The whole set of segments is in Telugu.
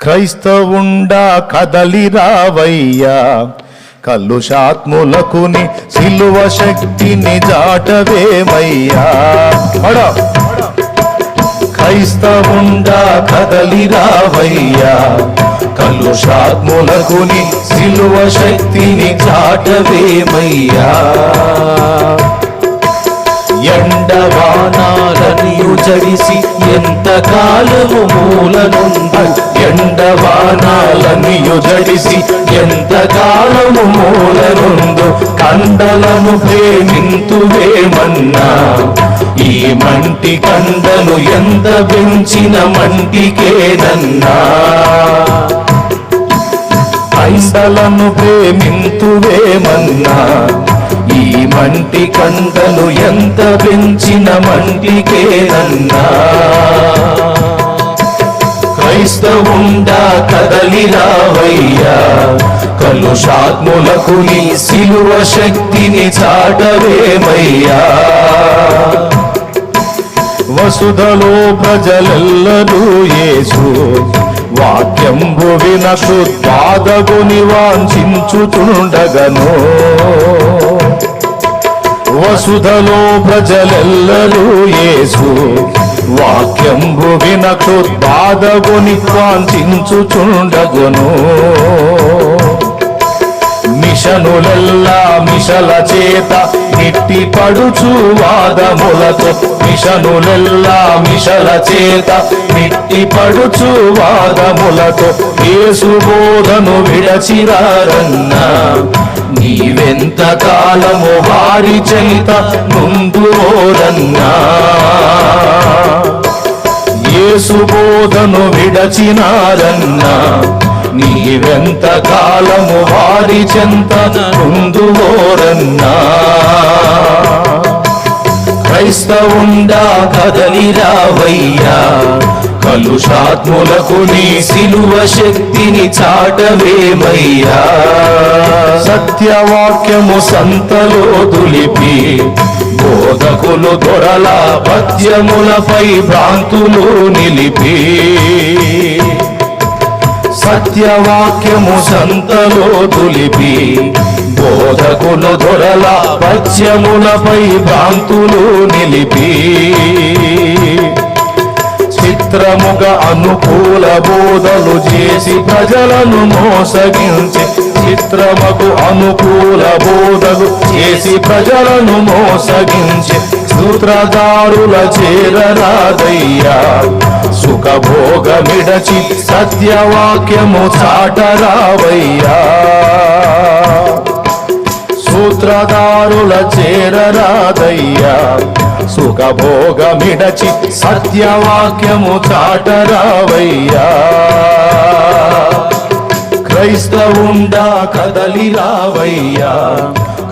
క్రైస్తవుండా కదలిరావయ్యా, కలుషాత్ములకుని సిలువ శక్తిని జాటవేమయ్యా. క్రైస్తవుండా కదలిరావయ్యా, కలుషాత్ములకుని సిలువ శక్తిని చాటవేమయ్యా. ఎండవానాలనియు జడిసి ఎంత కాలము మూలనుందు, ఎండవానాలనియు జడిసి ఎంత కాలము మూలనుందు, కండలను ప్రేమింతువేమన్నా ఈ మంటి కండలు ఎంత పెంచిన మంటికేనన్నా. కండలను ప్రేమింతువేమన్నా ఈ మంటి కండలు ఎంత పెంచిన మంటికేనన్నా. క్రైస్తవుండా కదలిరావయ్యా, కలుషాత్ములకు నీ సిలువ శక్తిని చాటవేమయ్యా. వసుధలో ప్రజలెల్లరూ యేసు వాక్యంబు వినకు బాధగుని వాంఛించుచుండగను. వసుధలో ప్రజలెల్లరూ యేసు వాక్యంబు వినకు బాధగుని వాంఛించుచుండగను. మిషనులెల్లా మిషల చేత నిట్టి పడుచు వాదములతో, మిషనులెల్లా మిషల చేత నిట్టి పడుచు వాదములతో యేసు బోధను విడచిరారన్నా. నీవెంత కాలము వారి చేత నుండువోరన్నా. యేసు బోధను విడచినారన్నా. నీవెంత కాలము వారి చెంత నుండువోరన్నా. క్రైస్తవుండా కదలిరావయ్యా, కలుషాత్ములకు నీ సిలువ శక్తిని చాటవేమయ్యా. సత్యవాక్యము సంతలో దులిపి బోధకులు దొరల పద్యములపై భ్రాంతులు నిలిపి, సత్యవాక్యము సంతలో దులిపి బోధకులు దొరల పద్యములపై భ్రాంతులు నిలిపి, చిత్రముగా అనుకూల బోధలు చేసి ప్రజలను మోసగించి, చిత్రముకు అనుకూల బోధలు చేసి ప్రజలను మోసగించి, సూత్రధారుల చేరరాదయ్యా. సుఖభోగమిడచి సత్యవాక్యము చాటరావయ్యా. సూత్రధారుల చేరరాదయ్యా. సుఖభోగమిడచి సత్యవాక్యము చాటరావయ్యా. క్రైస్తవుండా కదలిరావయ్యా,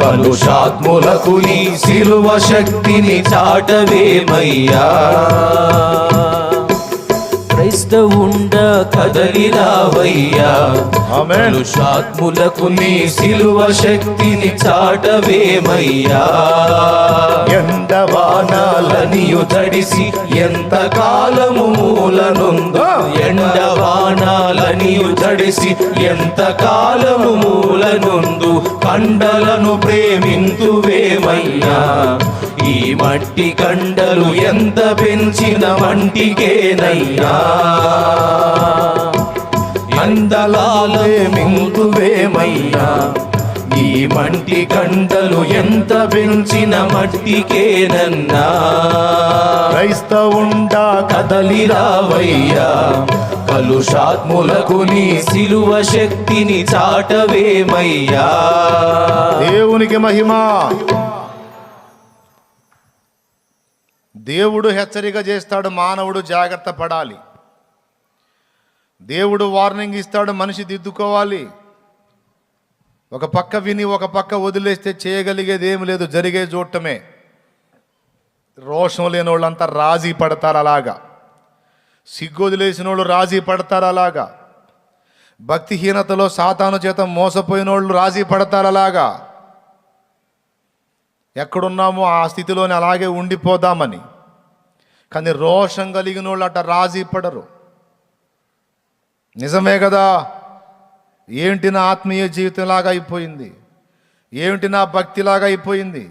కలుషాత్ములకు నీ సిలువ శక్తిని చాటవేమయ్యా. క్రైస్తవుండా కదలిరావయ్యా, కలుషాత్ములకు నీ సిలువ శక్తిని చాటవేమయ్యా. ఎండవానాలనియు తడిసి ఎంత కాలము మూలనుందు, ఎండవానాలనియు తడిసి ఎంత కాలము మూలనుందు, కండలను ప్రేమింతువేమయ్యా. ఈ మట్టి కండలు ఎంత పెంచిన మంటికేనయ్యా. అందలాలేమింతువేమయ్యా. ఈ మంటి కండలు ఎంత పెంచిన మట్టికేనన్నా. క్రైస్తవుండా కదలిరావయ్యా, కలుషాత్ములకు నీ సిలువ శక్తిని చాటవేమయ్యా. దేవునికి మహిమ. దేవుడు హెచ్చరిక చేస్తాడు, మానవుడు జాగ్రత్త పడాలి. దేవుడు వార్నింగ్ ఇస్తాడు, మనిషి దిద్దుకోవాలి. ఒక పక్క విని ఒక పక్క వదిలేస్తే చేయగలిగేది ఏమి లేదు, జరిగే చూడటమే. రోషం లేని వాళ్ళంతా రాజీ పడతారు అలాగా, సిగ్గు వదిలేసిన వాళ్ళు రాజీ పడతారు అలాగా, భక్తిహీనతలో సాతాను చేత మోసపోయిన వాళ్ళు రాజీ పడతారు అలాగా. ఎక్కడున్నామో ఆ స్థితిలోనే అలాగే ఉండిపోదామని. కానీ రోషం కలిగిన వాళ్ళు అట్ట రాజీ పడరు. నిజమే కదా. ఏంటి నా ఆత్మీయ జీవితంలాగా అయిపోయింది, ఏమిటి నా భక్తిలాగా అయిపోయింది,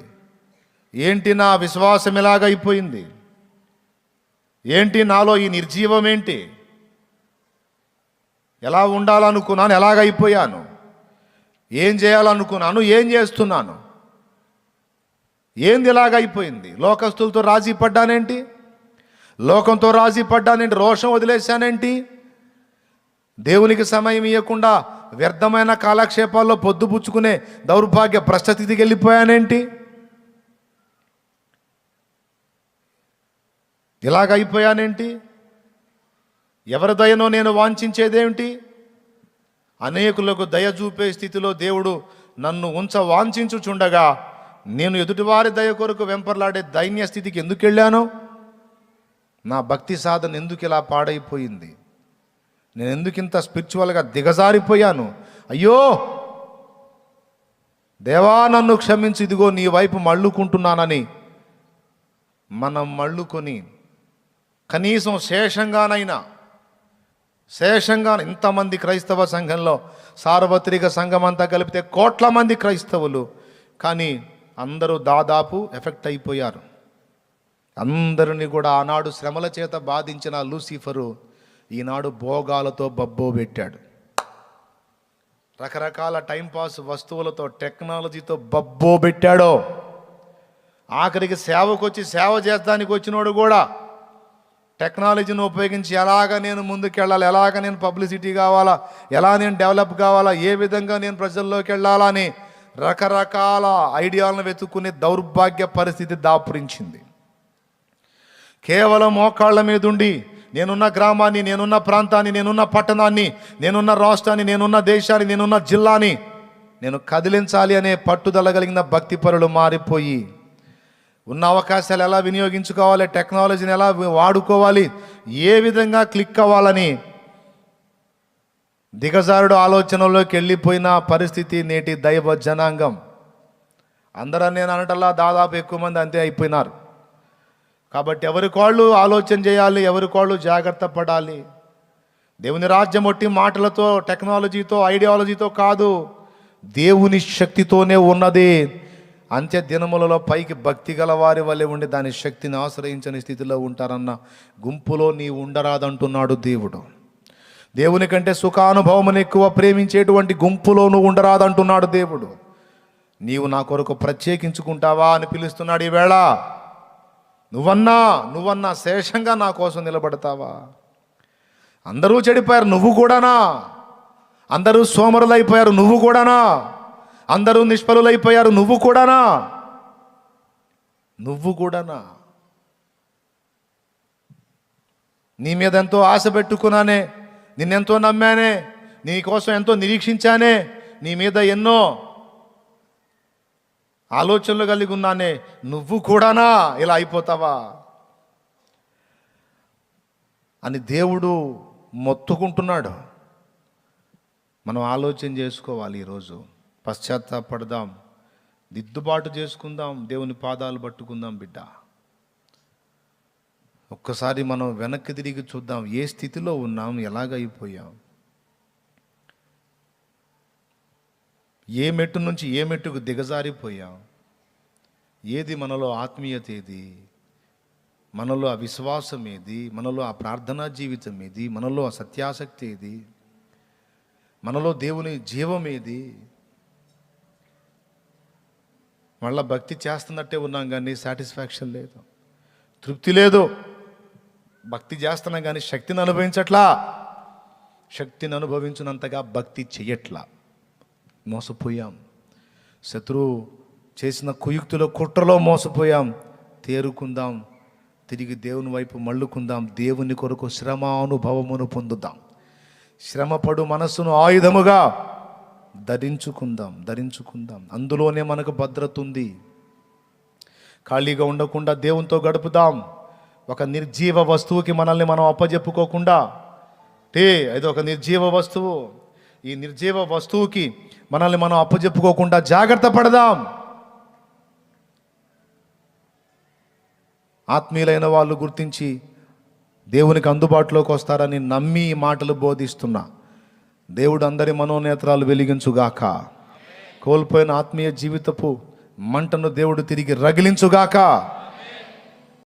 ఏంటి నా విశ్వాసం ఇలాగా అయిపోయింది, ఏంటి నాలో ఈ నిర్జీవం ఏంటి, ఎలా ఉండాలనుకున్నాను ఎలాగైపోయాను, ఏం చేయాలనుకున్నాను ఏం చేస్తున్నాను, ఏంది ఇలాగైపోయింది. లోకస్తులతో రాజీ పడ్డానేంటి, లోకంతో రాజీ పడ్డానేంటి, రోషం వదిలేశానేంటి, దేవునికి సమయం ఇవ్వకుండా వ్యర్థమైన కాలక్షేపాల్లో పొద్దుపుచ్చుకునే దౌర్భాగ్య భ్రష్టస్థితికి వెళ్ళిపోయానేంటి, ఇలాగైపోయానేంటి, ఎవరి దయనో నేను వాంఛించేదేమిటి. అనేకులకు దయ చూపే స్థితిలో దేవుడు నన్ను వాంఛించుచుండగా నేను ఎదుటివారి దయ కొరకు వెంపర్లాడే దైన్య స్థితికి ఎందుకు వెళ్ళాను. నా భక్తి సాధన ఎందుకు ఇలా పాడైపోయింది, నేను ఎందుకు ఇంత స్పిరిచువల్గా దిగజారిపోయాను. అయ్యో దేవా నన్ను క్షమించి, ఇదిగో నీ వైపు మళ్ళుకుంటున్నానని మనం మళ్ళుకొని కనీసం శేషంగా ఇంతమంది క్రైస్తవ సంఘంలో సార్వత్రిక సంఘం అంతా కలిపితే కోట్ల మంది క్రైస్తవులు, కానీ అందరూ దాదాపు ఎఫెక్ట్ అయిపోయారు. అందరినీ కూడా ఆనాడు శ్రమల చేత బాధించిన లూసిఫరు ఈనాడు భోగాలతో బబ్బోబెట్టాడు. రకరకాల టైంపాస్ వస్తువులతో టెక్నాలజీతో బబ్బోబెట్టాడో. ఆఖరికి సేవకొచ్చి సేవ చేస్తానికి వచ్చినోడు కూడా టెక్నాలజీని ఉపయోగించి ఎలాగ నేను ముందుకెళ్ళాలి, ఎలాగ నేను పబ్లిసిటీ కావాలా, ఎలా నేను డెవలప్ కావాలా, ఏ విధంగా నేను ప్రజల్లోకి వెళ్ళాలా అని రకరకాల ఐడియాలను వెతుక్కునే దౌర్భాగ్య పరిస్థితి దాపురించింది. కేవలం మోకాళ్ళ మీద ఉండి నేనున్న గ్రామాన్ని, నేనున్న ప్రాంతాన్ని, నేనున్న పట్టణాన్ని, నేనున్న రాష్ట్రాన్ని, నేనున్న దేశాన్ని, నేనున్న జిల్లాని నేను కదిలించాలి అనే పట్టుదల కలిగిన భక్తిపరులు మారిపోయి ఉన్న అవకాశాలు ఎలా వినియోగించుకోవాలి, టెక్నాలజీని ఎలా వాడుకోవాలి, ఏ విధంగా క్లిక్ అవ్వాలని దిగజారుడు ఆలోచనలోకి వెళ్ళిపోయిన పరిస్థితి నేటి దైవ జనాంగం. అందరూ నేను అనటల్లా దాదాపు ఎక్కువ మంది అంతే అయిపోయినారు. కాబట్టి ఎవరికోళ్ళు ఆలోచన చేయాలి, ఎవరికోళ్ళు జాగ్రత్త పడాలి. దేవుని రాజ్యం ఒట్టి మాటలతో, టెక్నాలజీతో, ఐడియాలజీతో కాదు, దేవుని శక్తితోనే ఉన్నది. అంత్య దినములలో పైకి భక్తి గల వారి వల్లే ఉండి దాని శక్తిని ఆశ్రయించని స్థితిలో ఉంటారన్న గుంపులో నీ ఉండరాదంటున్నాడు దేవుడు. దేవుని కంటే సుఖానుభవమును ఎక్కువ ప్రేమించేటువంటి గుంపులో నువ్వు ఉండరాదంటున్నాడు దేవుడు. నీవు నా కొరకు ప్రత్యేకించుకుంటావా అని పిలుస్తున్నాడు ఈవేళ. నువ్వన్నా శేషంగా నా కోసం నిలబడతావా? అందరూ చెడిపోయారు, నువ్వు కూడానా? అందరూ సోమరులైపోయారు, నువ్వు కూడానా? అందరూ నిష్ఫలులైపోయారు, నువ్వు కూడానా? నీ మీద ఎంతో ఆశ పెట్టుకున్నానే, నిన్నెంతో నమ్మానే, నీ కోసం ఎంతో నిరీక్షించానే, నీ మీద ఎన్నో ఆలోచనలు కలిగి ఉన్నానే, నువ్వు కూడానా ఇలా అయిపోతావా అని దేవుడు మొత్తుకుంటున్నాడు. మనం ఆలోచన చేసుకోవాలి. ఈరోజు పశ్చాత్తాపడదాం, దిద్దుబాటు చేసుకుందాం, దేవుని పాదాలు పట్టుకుందాం. బిడ్డ, ఒక్కసారి మనం వెనక్కి తిరిగి చూద్దాం. ఏ స్థితిలో ఉన్నాం, ఎలాగైపోయాం, ఏ మెట్టు నుంచి ఏ మెట్టుకు దిగజారిపోయాం. ఏది మనలో ఆత్మీయత, ఏది మనలో ఆ విశ్వాసం, ఏది మనలో ఆ ప్రార్థనా జీవితం, ఏది మనలో ఆ సత్యాసక్తి, ఏది మనలో దేవుని జీవం, ఏది? మళ్ళా భక్తి చేస్తున్నట్టే ఉన్నాం కానీ సాటిస్ఫాక్షన్ లేదు, తృప్తి లేదు. భక్తి చేస్తున్నాం కానీ శక్తిని అనుభవించట్లా, శక్తిని అనుభవించినంతగా భక్తి చెయ్యట్లా. మోసపోయాం, శత్రువు చేసిన కుయుక్తులో కుట్రలో మోసపోయాం. తేరుకుందాం, తిరిగి దేవుని వైపు మళ్ళుకుందాం. దేవుని కొరకు శ్రమానుభవమును పొందుదాం. శ్రమపడు మనస్సును ఆయుధముగా ధరించుకుందాం. అందులోనే మనకు భద్రత ఉంది. ఖాళీగా ఉండకుండా దేవునితో గడుపుదాం. ఒక నిర్జీవ వస్తువుకి మనల్ని మనం అప్పజెప్పుకోకుండా, ఇది ఒక నిర్జీవ వస్తువు, ఈ నిర్జీవ వస్తువుకి మనల్ని మనం అప్పజెప్పుకోకుండా జాగ్రత్త పడదాం. ఆత్మీయులైన వాళ్ళు గుర్తించి దేవునికి అందుబాటులోకి వస్తారని నమ్మి ఈ మాటలు బోధిస్తున్నా. దేవుడు అందరి మనోనేత్రాలు వెలిగించుగాక. కోల్పోయిన ఆత్మీయ జీవితపు మంటను దేవుడు తిరిగి రగిలించుగాక.